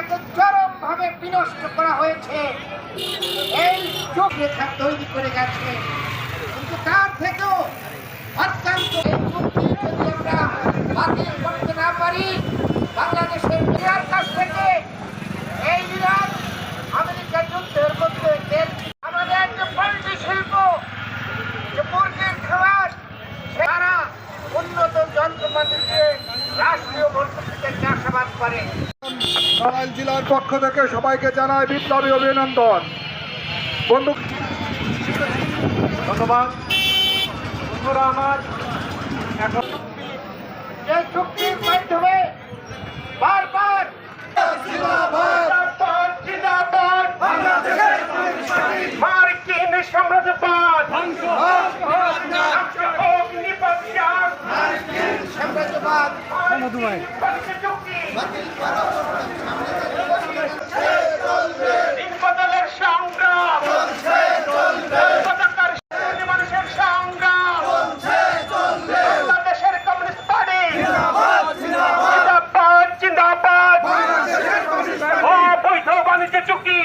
একে চরম ভাবে বিনষ্ট করা হয়েছে। এই চোখ রেখা তৈরি করে গেছে, কিন্তু তার থেকেও অত্যন্ত এই চুক্তি যদি আমরা বাতিল করতে না পারি, বাংলাদেশের মিডিয়ার কাছ থেকে এই ইরান আমেরিকা যুদ্ধের মধ্যে আমাদের যে পোল্ট্রি শিল্প, যে মুরগির খাবার, তারা উন্নত যন্ত্রপাতি দিয়ে রাষ্ট্রীয় মন্ত্রী থেকে চাষাবাদ করে। নড়াইল জেলার পক্ষ থেকে সবাইকে জানাই বিপ্লবী অভিনন্দন। বন্ধু ধন্যবাদ। বন্ধুরা আমার এখন যে চুক্তির মাধ্যমে বারবার মার্কিন সাম্রাজ্যবাদ সাম্রাজ্যবাদ বদলের সংগ্রাম, মানুষের সংগ্রাম, বাংলাদেশের কমিউনিস্ট পার্টি জিন্দাবাদ জিন্দাবাদ। অবৈধ বাণিজ্য চুক্তি